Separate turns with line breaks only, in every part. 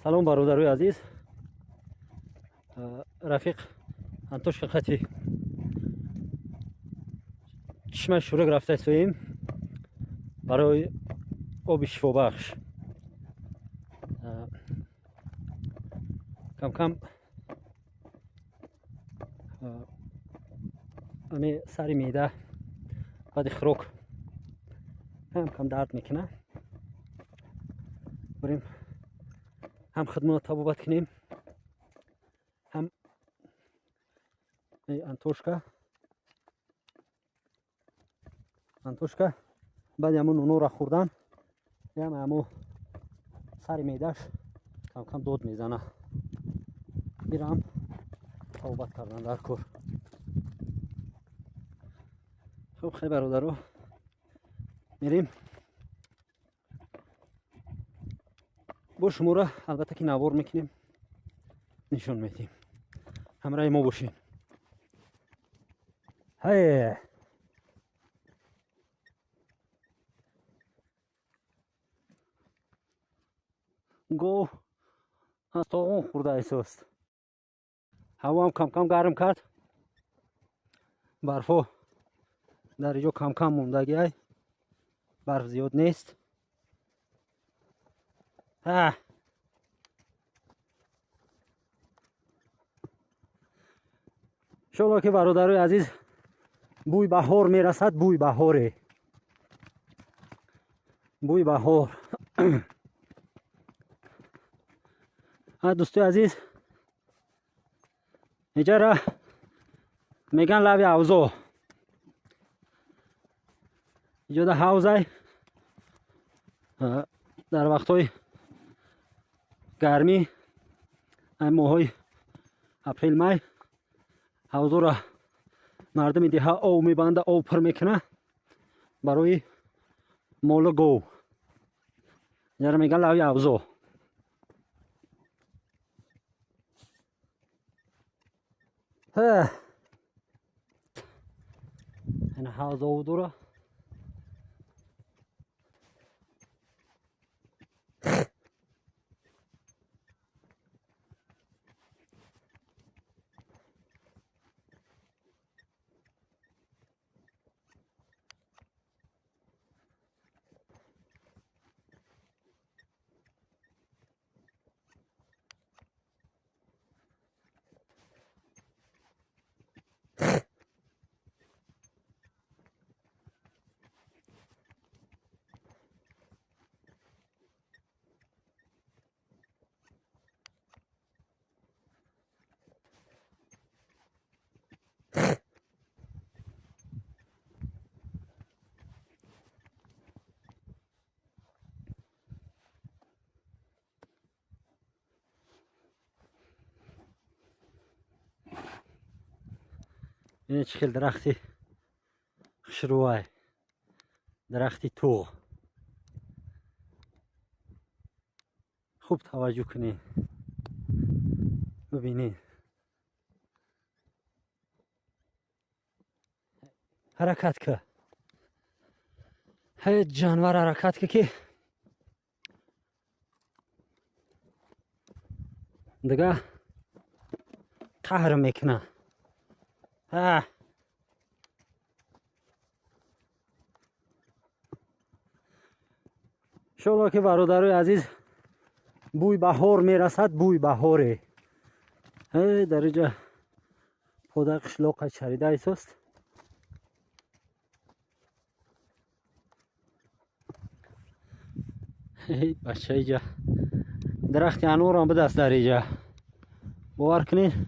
سلام برادرای عزیز. رفیق انتوش خطی چشمه شورک رفته استویم برای آب شفا بخش. کم کم امی سری میده بعد خروک کم کم درد میکنه. بریم هم خدمات طبابت کنیم، هم انتوشکا بعد همون اونو را خوردن هم همو سری میدهش کم کم دود میزنه. میرم طبابت کردن در کور. خب خیلی برادرو میریم با شما را البته که نوار میکنیم نشون میدیم. همراه ما باشین. های گو از طاقون خورده ایساست. هوا هم کم کم گرم کرد. برفو در اینجا کم کم موندگی های برف زیاد نیست. شالا که برادرای عزیز بوی بهار میرسد. بوی بهاره، بوی بهار. دوستای عزیز اینجا را میگن لوی حوزا. اینجا در حوزه در وقتهای گرمی ماهای اپریل می حوزا را مردم دیها آب میبنده، آب پر میکنه برای مال گو. اینجا را میگن لوی حوزا. این حوزا و دورا این چخیل درختی خشروای، درختی توغ. خوب توجه کنین ببینین حرکت که هی جانور حرکت که دیگه قهر میکنه. شالا که برادرای عزیز بوی بهار میرسد. بوی بهاره. در اینجا پودر قشلاق چریده ایساست. بچه اینجا درخت انار هم به دست در اینجا باور کنین.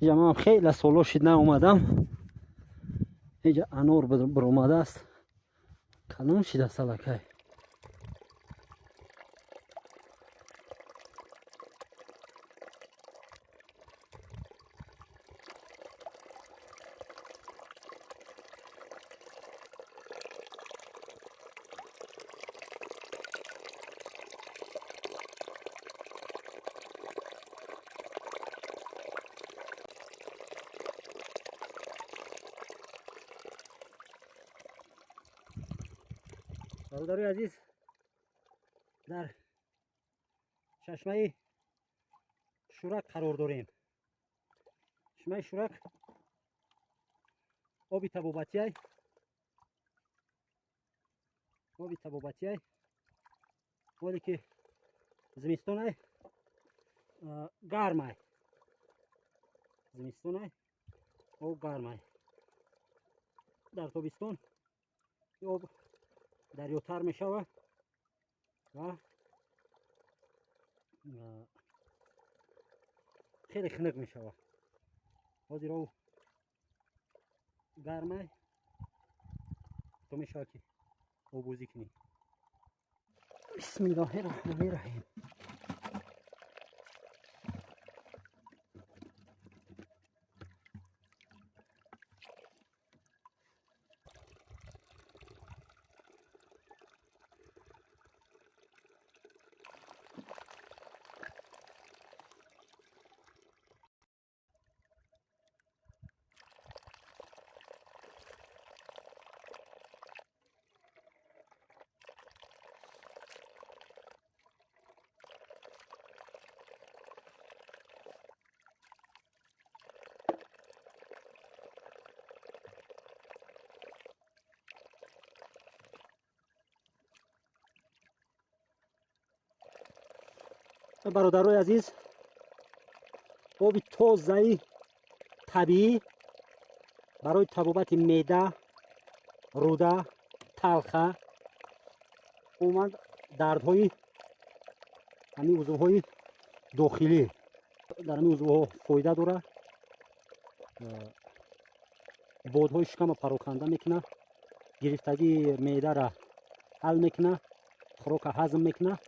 اینجا من خیلی سالا شد اومدم. اینجا انار بر اومده است. کلون شده سلکه. برادرای عزیز در چشمه شورک قرار داریم. چشمه شورک آبی طبابتی ولی که زمستان گرم زمستان آب گرم در تابستان آب دریاتر می شود و خیلی خنک می شود. حاضر او گرمه تو می شود که آب بازی کنی. بسم الله الرحمن الرحیم. برادرای عزیز، آب تازه طبیعی برای طبابت معده، روده، تلخه، عموما دردهای همین عضوهای داخلی در همین عضوها فایده داره. بادهای شکم پراکنده میکنه، گرفتگی معده را حل میکنه، خوراک هضم میکنه،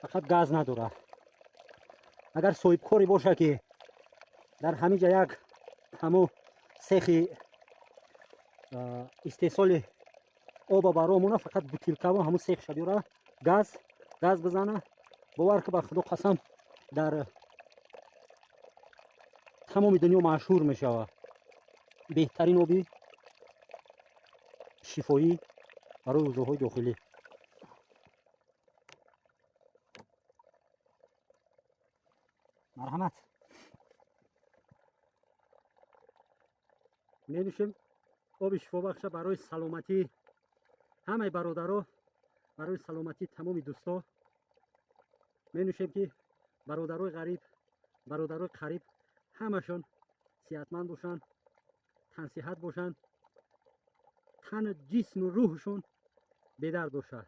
فقط گاز نداره. اگر صاحب کاری باشه که در همین جا یک همو سیخ استحصال آب برامونه، فقط بوتیلکه و همون سیخ شدیوره گاز بزنه، باور که به خدا قسم در تمام دنیا مشهور میشه. بهترین آبی شفایی برای عضوهای داخلی. مرحمت. می نوشیم آب شفا بخش برای سلامتی همه برادرها، برای سلامتی تمام دوستا. می نوشیم که برادرای غریب، برادرای قریب همشون صحتمند باشن، تن صحت باشن، تن جسم و روحشون به درد باشه.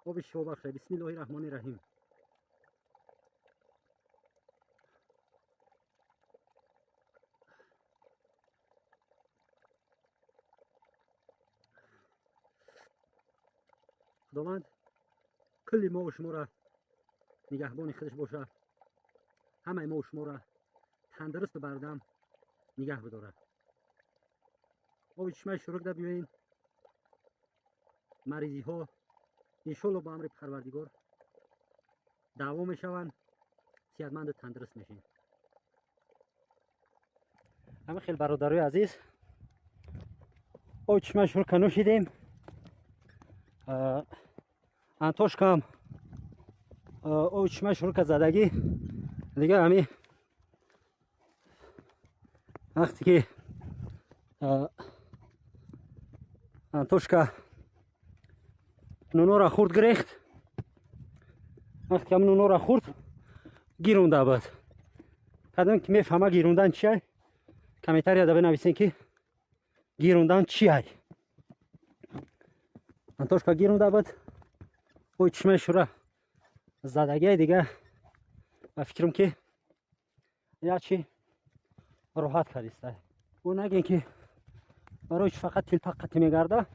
آب شفا بخش. بسم الله الرحمن الرحیم. خداوند کل ما و شما را نگهبان خودش باشه، همه ما و شما را تندرست بردم نگه بداره. آب چشمه شروع ده ببین مریضی ها انشالله با امر پروردگار دعوا میشوند، صحتمند تندرست میشین. همه خیلی برادرای عزیز، آب چشمه شروع که نوشیدیم. انتاش کم آب چشمه شروع که زدگی دیگه همین وقتی که انتاش که نونو را خورد گریخت، وقتی که نونو را خورد گیرونده بود. قدم که میفهمه گیروندن چیه، کمیتر یاده بنویسین که گیروندن چیه. انتاش که گیرونده بود او چشمه شروع زدگی دیگه و فکرم که یا چی راحت کردیسته. او نگین که برایش فقط تلپق قطع میگرده،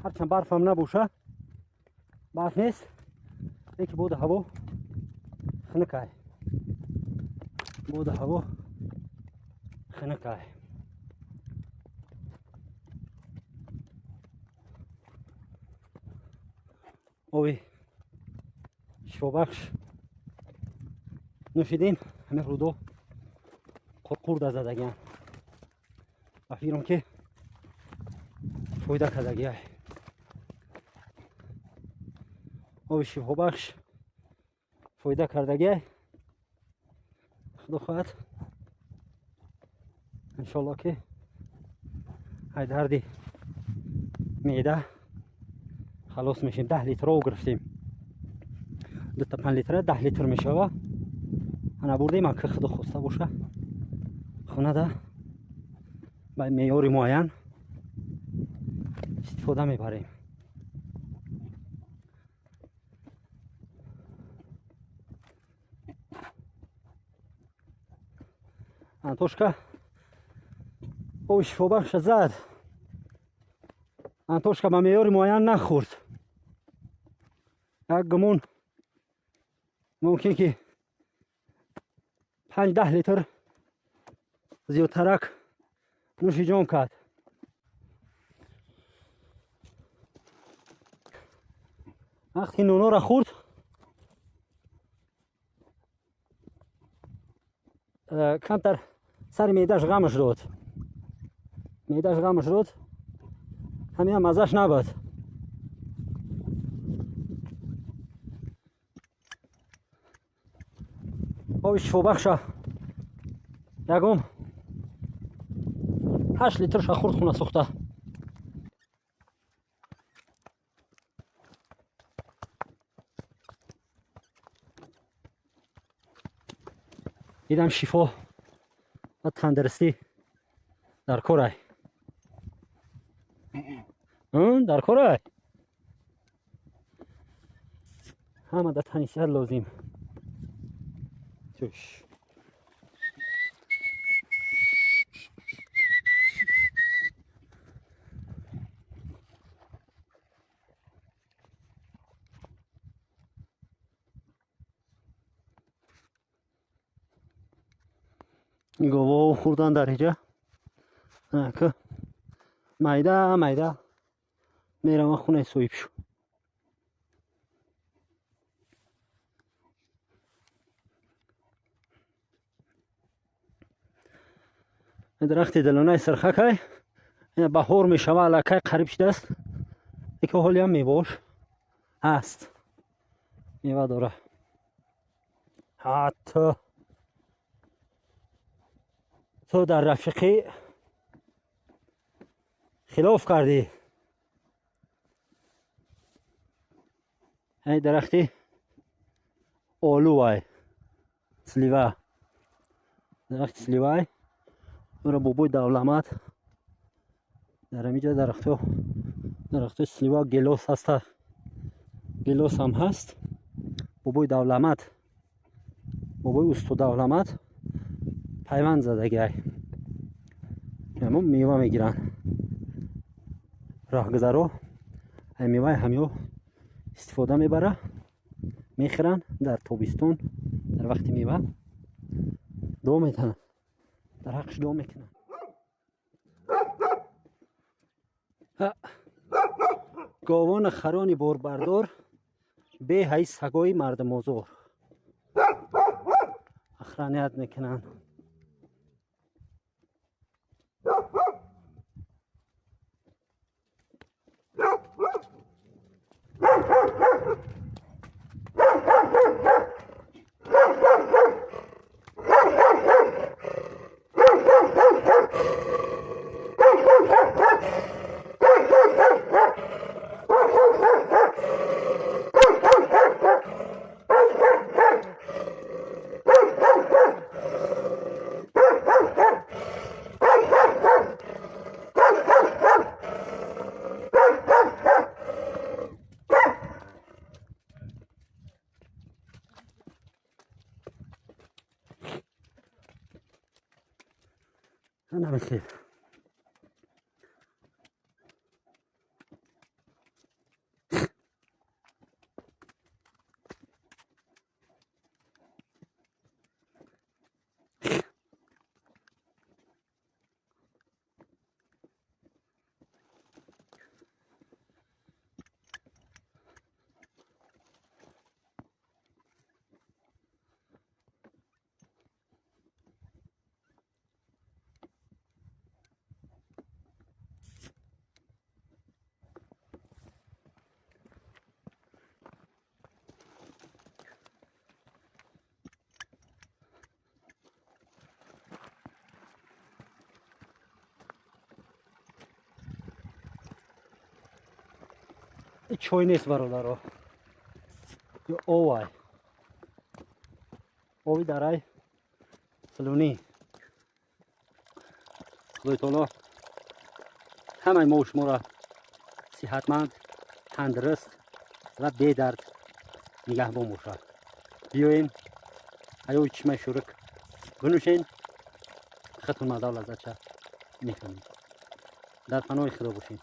هرچند برف هم نباشه، برف نیست، یکی بود هوا خنکه، بود هوا خنکه. آبی شفا بخش نوشیدیم. همه رودا قرقور زدگی و فکرم که فایده کردگی. آب شفا بخش فایده کردگی خدا خواهد انشالله که های دردی معده خلاص میشیم. 10 لیتر رو گرفتیم، 2 تا 5 لیتر 10 لیتر میشوه. انا بردیم که خدا خواسته باشه خونه ده با معیار معین استفاده میبریم. انتوشکا او شفا بخش زد، انتوشکا با معیار معین نخورد. یک گمون ممکن که 5-10 لیتر زیادترک نوش جان کرد. وقتی نونو را خورد کمتر سر میدهش غمش داد، میدهش غمش داد، همین مزهش نبود. آب شفا بخش یکم 8 لیترش خورد خونه سوخته. دیدم شفا و تندرستی در کارای در کارای همه در تنیسیت لازم. توش گواه خوردن در اینجا که میده میرم خونه سویب شو. درخت دلانه سرخک بهار میشوه علاکه قریب شده است. که حالی هم میباش هست میوه داره. حتی تو در رفیقی خلاف کردی. این درختی آلو سلیوه، درخت سلیوه را بابوی دولمت در اینجا درخت سلیوه گلوس هست، گلوس هم هست. بابوی دولمت، بابوی استو دولمت پیوند زدگی همون میوه میگیرن راهگذرا. این میوه همیو استفاده میبره میخورن در تابستون. در وقت میوه دو میتنن، در حقش دو میکنن. گاوان خرانی باربردار به حیث سگای مردم آزار اخرانیت میکنن. انا بخير. چای نیست برادرها. یا آوای آوی درای سلونی. خدای تعالی همه ما و شما را صحتمند، تندرست و بی درد نگهبان باشد. بیاین ایوی چشمه شورک بنوشین، خودتون مزه و لذت میکنید. در پناه خدا باشین.